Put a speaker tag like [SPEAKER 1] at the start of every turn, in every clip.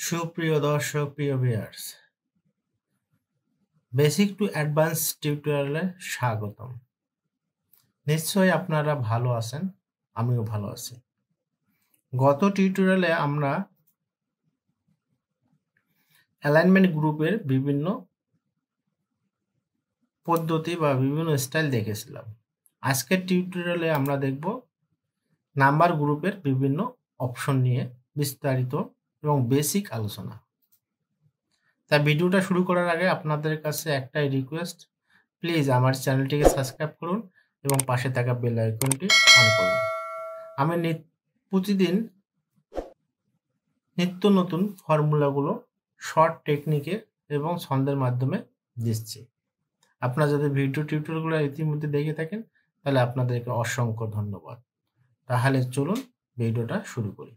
[SPEAKER 1] সুপ্রিয় দর্শক, প্রিয় ভিউয়ার্স, বেসিক টু অ্যাডভান্স টিউটোরিয়ালে স্বাগতম। নিশ্চয়ই আপনারা ভালো আছেন, আমিও ভালো আছি। গত টিউটোরিয়ালে আমরা অ্যালাইনমেন্ট গ্রুপের বিভিন্ন পদ্ধতি বা বিভিন্ন স্টাইল দেখেছিলাম। আজকের টিউটোরিয়ালে আমরা দেখব নাম্বার গ্রুপের বিভিন্ন অপশন নিয়ে বিস্তারিত এবং বেসিক আলোচনা। তাই ভিডিওটা শুরু করার আগে আপনাদের কাছে একটাই রিকোয়েস্ট, প্লিজ আমার চ্যানেলটিকে সাবস্ক্রাইব করুন এবং পাশে থাকা বেল আইকনটি অন করুন। আমি প্রতিদিন নিত্য নতুন ফর্মুলাগুলো শর্ট টেকনিকে এবং ছন্দের মাধ্যমে দিচ্ছি। আপনারা যদি ভিডিও টিউটোরিয়ালগুলো ইতিমধ্যে দেখে থাকেন তাহলে আপনাদেরকে অসংখ্য ধন্যবাদ। তাহলে চলুন ভিডিওটা শুরু করি।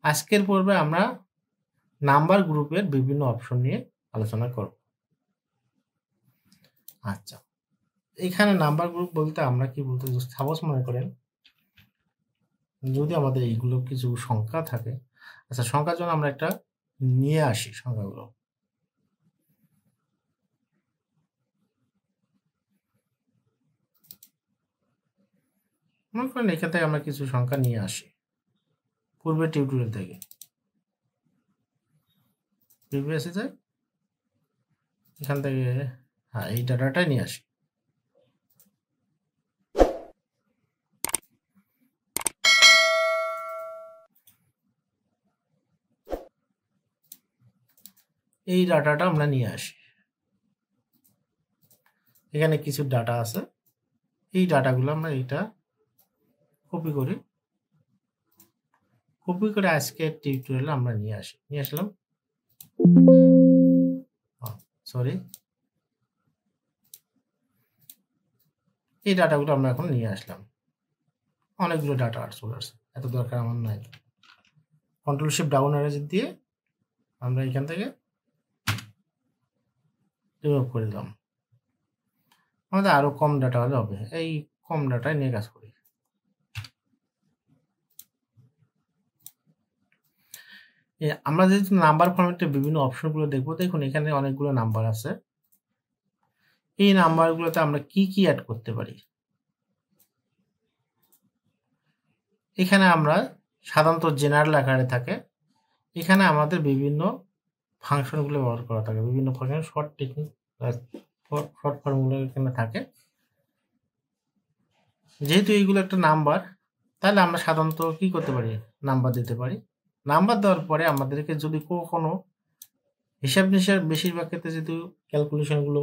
[SPEAKER 1] আজকের পর্বে আমরা নাম্বার গ্রুপের বিভিন্ন অপশন নিয়ে আলোচনা করব। আচ্ছা, এখানে নাম্বার গ্রুপ বলতে আমরা কি বলতে, সাপোজ মনে করেন যদি আমাদের এইগুলো কিছু সংখ্যা থাকে, আচ্ছা সংখ্যার জন্য আমরা একটা নিয়ে আসি সংখ্যাগুলো। মনে করেন এখান থেকে আমরা কিছু সংখ্যা নিয়ে আসি পূর্বের টিউটোরিয়াল থেকে, প্রিভিয়াসে যাই, এখান থেকে এই ডাটাটাই নিয়ে আসি। এই ডাটাটা আমরা নিয়ে আসি, এখানে কিছু ডাটা আছে, এই ডাটাগুলো আমরা এইটা কপি করে আজকে টিউটোরিয়ালে আমরা নিয়ে আসলাম। সরি, এই ডাটাগুলো আমরা এখন নিয়ে আসলাম। অনেকগুলো ডাটা চলে আসছে, এত দরকার আমার নাই। কন্ট্রোল শিফট ডাউন অ্যারো দিয়ে আমরা এখান থেকে রিমুভ করে দিলাম। আমাদের আরো কম ডাটা হলে হবে, এই কম ডাটায় নিয়ে কাজ করি। আমরা যেহেতু নাম্বার ফরম্যাটে বিভিন্ন অপশনগুলো দেখবো, দেখুন এখানে অনেকগুলো নাম্বার আছে। এই নাম্বারগুলোতে আমরা কি কি অ্যাড করতে পারি। এখানে আমরা সাধারণত জেনারেল আকারে থাকে, এখানে আমাদের বিভিন্ন ফাংশনগুলো ব্যবহার করা থাকে, বিভিন্ন ফাংশন শর্ট টেকনিক শর্ট ফর্মগুলো এখানে থাকে। যেহেতু এইগুলো একটা নাম্বার, তাহলে আমরা সাধারণত কি করতে পারি, নাম্বার দিতে পারি। নাম্বার দেওয়ার পরে আমাদেরকে যদি কোনো হিসাব নিসাব, বেশিরভাগ ক্ষেত্রে যেহেতু ক্যালকুলেশনগুলো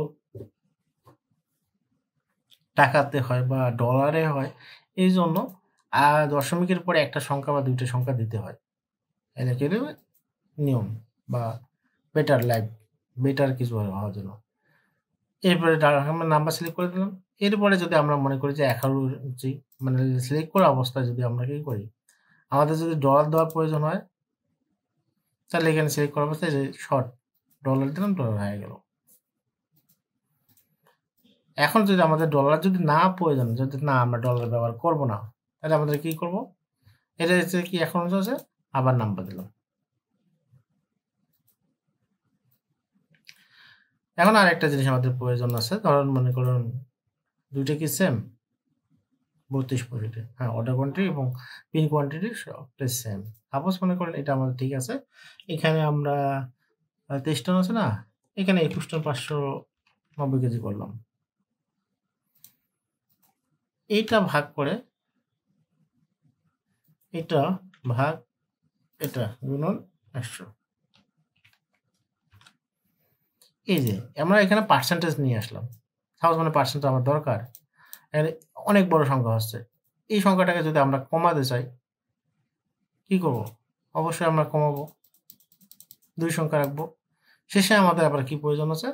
[SPEAKER 1] টাকাতে হয় বা ডলারে হয়, এই জন্য দশমিকের পরে একটা সংখ্যা বা দুইটা সংখ্যা দিতে হয়। এটাকে নিয়ম বা বেটার কিছু হওয়ার জন্য। এরপরে আমরা নাম্বার সিলেক্ট করে দিলাম। এরপরে যদি আমরা মনে করি যে 11 ইঞ্চি, মানে সিলেক্ট করা অবস্থায় যদি আমরা কি করি, আমাদের যদি ডলার দেওয়ার প্রয়োজন হয়, তাহলে এখানে সিলেক্ট করা অবস্থায় যে শর্ট ডলার দিলাম, ডলার হয়ে গেল। এখন যদি আমাদের ডলার যদি না প্রয়োজন, যদি না আমরা ডলার ব্যবহার করব না, তাহলে আমাদের কি করব, এটা হচ্ছে কি, এখন হচ্ছে আবার নাম্বার দিলাম। এখন আর একটা জিনিস আমাদের প্রয়োজন আছে, ধরুন মনে করুন দুইটা কি সেম, 32 কোয়ান্টিটি, হ্যাঁ অর্ডার কোয়ান্টিটি এবং পিন কোয়ান্টিটি সবটাই সেম। সাপোজ মনে করেন এটা আমাদের ঠিক আছে, এখানে আমরা 23 টন আছে না, এখানে 21 টন 590 কেজি করলাম। এইটা ভাগ করে এটা ভাগ এটা গুণন 100। এই যে আমরা এখানে পার্সেন্টেজ নিয়ে আসলাম, সাপোজ মানে পার্সেন্ট আমার দরকার, অনেক বড় সংখ্যা হচ্ছে, এই সংখ্যাটাকে যদি আমরা কমাতে চাই কি করব, অবশ্যই আমরা কমাবো, 2 সংখ্যা রাখবো। শেষে আমাদের আবার কি প্রয়োজন আছে,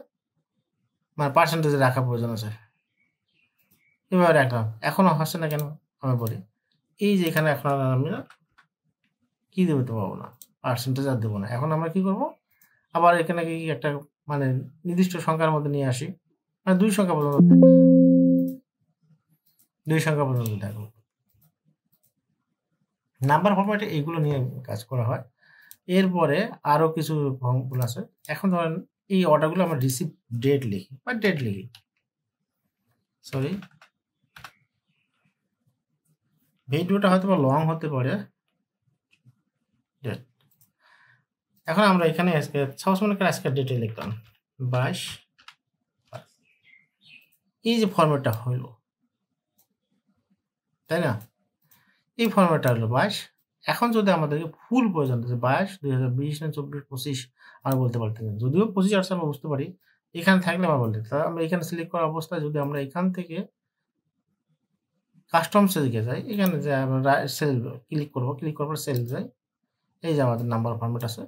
[SPEAKER 1] মানে পার্সেন্টেজে রাখা প্রয়োজন আছে। এভাবে রাখলাম, এখনো হচ্ছে না কেন আমি বলি, এই যে এখানে এখন আমি কি দিতে পারবো না, পার্সেন্টেজ আর দেবো না। এখন আমরা কি করব, আবার এখানে কি একটা মানে নির্দিষ্ট সংখ্যার মধ্যে নিয়ে আসি, মানে 2 সংখ্যা পর্যন্ত 2 সংখ্যা পর্যন্ত থাকবে। নাম্বার ফরম্যাটে এগুলো নিয়ে কাজ করা হয়। এরপরে আরো কিছু ফর্মুলা আছে। এখন ধরেন এই অর্ডারগুলো আমরা রিসিভ ডেট লিখি বা ডেট লিখি। সরি, ভিডিওটা হয়তো বা লং হতে পারে। ডেট। এখন আমরা এখানে আজকে সাপোজ মনে করি আজকের ডেটে লিখলাম 22। এই যে ফরম্যাটটা হইলো, তাই না? এই ফরম্যাটটা হলো 22। এখন যদি আমাদেরকে ফুল প্রয়োজন যে 22, 2020 না 24, 25 আমরা বলতে পারতেন না। যদিও 25 আসছে আমরা বুঝতে পারি। এখানে থাকলে আমরা বলতে, তাহলে আমরা এখানে সিলেক্ট করা অবস্থায় যদি আমরা এখান থেকে কাস্টমস এ দিকে যাই, এখানে যে আমরা সেল ক্লিক করব, ক্লিক করার পর সেল যাই। এই যে আমাদের নাম্বার ফরম্যাট আছে।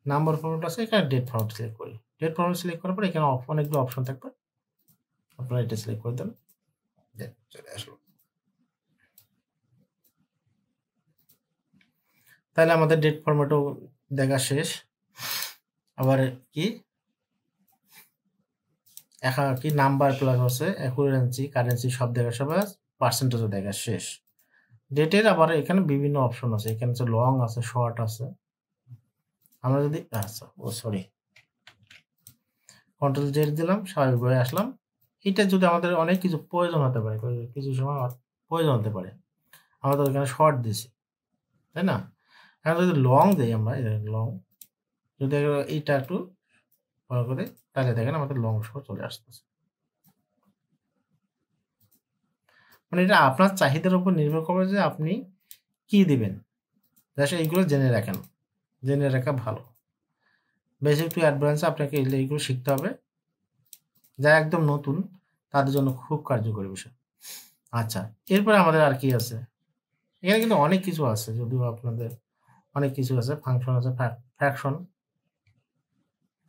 [SPEAKER 1] নাম্বার ফরম্যাট আছে, এখানে ডেট ফরম্যাট সিলেক্ট করি। ডেট ফরম্যাট সিলেক্ট করার পর এখানে অনেকগুলো অপশন থাকবে। আপনারা এটা সিলেক্ট করে দেন। ডেট চলে আসলো। তাহলে আমাদের ডেট ফরম্যাটও দেখা শেষ। আবার কি কি নাম্বার প্লাস আছে অ্যাকুরেন্সি, কারেন্সি সব দেখা সব পার্সেন্টেজও দেখা শেষ। ডেটের আবার এখানে বিভিন্ন অপশন আছে। এখানে হচ্ছে লং আছে, শর্ট আছে। আমরা যদি আচ্ছা সরি, কন্ট্রোল জেড দিলাম, স্বাভাবিকভাবে আসলাম। এটা যদি আমাদের অনেক কিছু প্রয়োজন হতে পারে, কিছু সময় প্রয়োজন হতে পারে, আমরা তো এখানে শর্ট দিছি, তাই না? এখন যদি লং দিই আমরা, লং যদি এইটা একটু ভালো করে, তাহলে দেখেন আমাদের লং সহ চলে আসতেছে। মানে এটা আপনার চাহিদার উপর নির্ভর করবে যে আপনি কি দিবেন। এইগুলো জেনে রাখেন, জেনে রাখা ভালো। বেসিক টু অ্যাডভান্স আপনাকে এইগুলো শিখতে হবে। যা একদম নতুন তাদের জন্য খুব কার্যকরী বিষয়। আচ্ছা, এরপরে আমাদের আর কি আছে? এখানে কিন্তু অনেক কিছু আছে, যদিও আপনাদের অনেক কিছু আছে। ফাংশন আছে, ফ্র্যাকশন।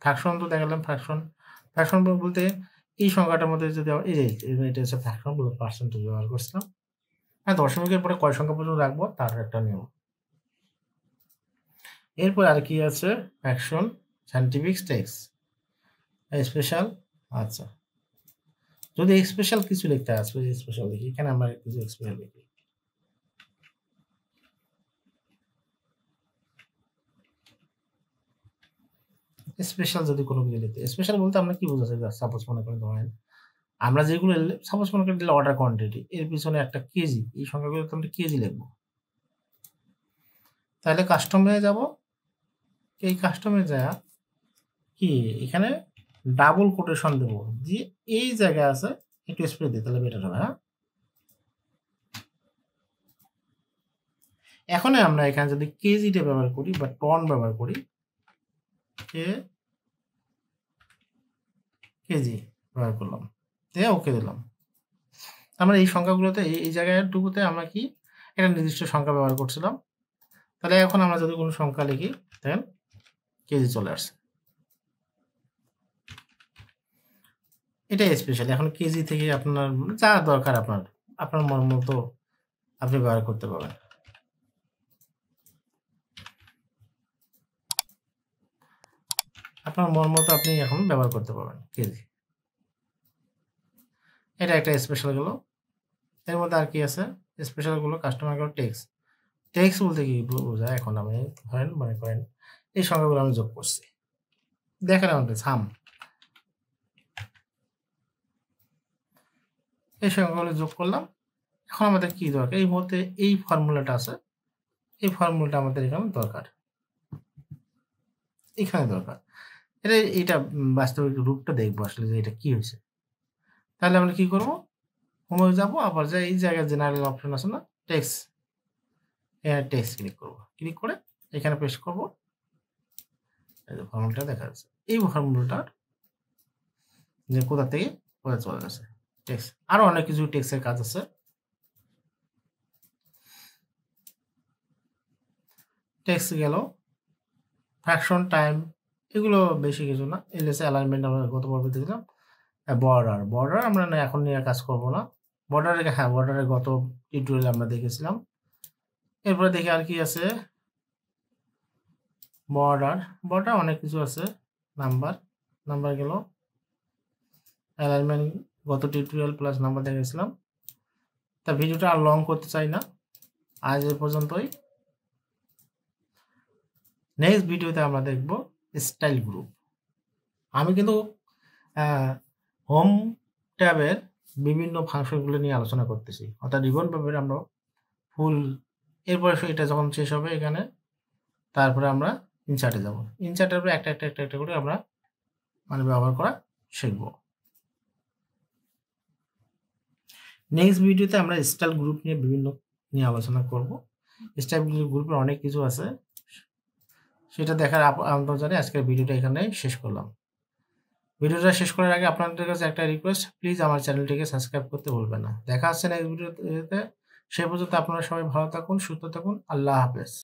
[SPEAKER 1] ফ্র্যাকশন তো দেখালাম। ফ্র্যাকশন বলতে এই সংখ্যাটার মধ্যে যদি এই যে এটা হচ্ছে ফ্র্যাকশন, পার্সেন্টেজ ব্যবহার করছিলাম। হ্যাঁ, দশমিকের পরে কয় সংখ্যা পর্যন্ত রাখবো তার একটা নিয়ম। এরপর আর কি আছে? Fraction, scientific, text, special. আচ্ছা, যদি স্পেশাল কিছু লিখতে আসবে, স্পেশাল লিখি। এখানে আমরা কিছু স্পেশাল লিখি। স্পেশাল যদি কোনো কিছু লিখতে, স্পেশাল বলতে আমরা কি বোঝাচ্ছি? সাপোজ মনে করেন ধরেন আমরা যেগুলো সাপোজ মনে করেন দিলে অর্ডার কোয়ান্টিটি, এর পিছনে একটা কেজি, এই সংখ্যাগুলো তো আমরা কেজি লিখবো। তাহলে কাস্টমে যাব, এই কাস্টমে যা কি এখানে ডাবল কোটেশন দেব, দিয়ে এই জায়গায় আছে একটু স্প্রে দিই, তাহলে বেটার হবে। হ্যাঁ, এখন আমরা এখানে যদি কেজিটা ব্যবহার করি বা টন ব্যবহার করি, কেজি ব্যবহার করলাম, ওকে দিলাম। আমরা এই সংখ্যাগুলোতে এই জায়গাটুকুতে আমরা কি একটা নির্দিষ্ট সংখ্যা ব্যবহার করছিলাম। তাহলে এখন আমরা যদি কোনো সংখ্যা লিখি, দেন কেজি চলে আসছে। এটা স্পেশাল। এখন কেজি থেকে আপনার যা দরকার আপনার মন মতো আপনি ব্যবহার করতে পারবেন। আপনার মন মতো আপনি এখন ব্যবহার করতে পারবেন কেজি। এটা একটা স্পেশাল গেল। এর মধ্যে আর কি আছে? স্পেশাল গুলো কাস্টমার গুলো টেক্সট। টেক্সট বলতে কি বোঝায়? এখন আমি ধরেন মনে করেন এই সংখ্যাগুলো আমি যোগ করছি, দেখেন আমাদের সাম, এই সংখ্যাগুলো যোগ করলাম। এখন আমাদের কি দরকার? এই মুহূর্তে এই ফর্মুলাটা আছে, এই ফর্মুলাটা আমাদের এখানে দরকার, এখানে দরকার। এটা বাস্তবিক রূপটা দেখবো আসলে যে এটা কি হয়েছে। তাহলে আমরা কি করবো? হোমে যাবো, আবার যাই এই জায়গায় জেনারেল অপশন আছে না, টেক্সট, এখানে টেক্সট ক্লিক করবো। ক্লিক করে এখানে পেস্ট করবো। এই যে ফর্মুলাটা দেখা যাচ্ছে, এই ফর্মুলাটার যে কোথা থেকে কোথায় চলে গেছে টেক্সট। আরো অনেক কিছু টেক্সটের কাজ আছে। টেক্সট গেল, ফ্র্যাকশন, টাইম, এগুলো বেশি কিছু না। এলএস অ্যালাইনমেন্ট আমরা গত পর্বে দেখলাম। বর্ডার আমরা এখন নিয়ে কাজ করব না। বর্ডারে গত টিউটোরিয়ালে আমরা দেখেছিলাম। এরপরে দেখি আর কি আছে। বর্ডার অনেক কিছু আছে। নাম্বার গেল। অ্যালাইনমেন্ট গত টিউটোরিয়াল প্লাস নাম্বার দেখেছিলাম। তা ভিডিওটা আর লং করতে চাই না, আজ এ পর্যন্তই। নেক্সট ভিডিওতে আমরা দেখব স্টাইল গ্রুপ। আমি কিন্তু হোম ট্যাবের বিভিন্ন ফাংশনগুলো নিয়ে আলোচনা করতেছি, অর্থাৎ রিবন ট্যাবের আমরা ফুল, এরপরে এটা যখন শেষ হবে এখানে, তারপরে আমরা ইনসার্টে যাব। ইনসার্টের পরে একটা করে আমরা ব্যবহার করা শিখব। নেক্সট ভিডিওতে আমরা স্টাইল গ্রুপ নিয়ে আলোচনা করব। স্টাইল গ্রুপের অনেক কিছু আছে, সেটা দেখার আন্তর্জানে আজকের ভিডিওটা এখানে শেষ করলাম। ভিডিওটা শেষ করার আগে আপনাদের কাছে একটা রিকোয়েস্ট, প্লিজ আমার চ্যানেলটিকে সাবস্ক্রাইব করতে ভুলবেন না। দেখা হচ্ছে নেক্সট ভিডিওতে। সে পর্যন্ত আপনারা সবাই ভালো থাকুন, সুস্থ থাকুন। আল্লাহ হাফেজ।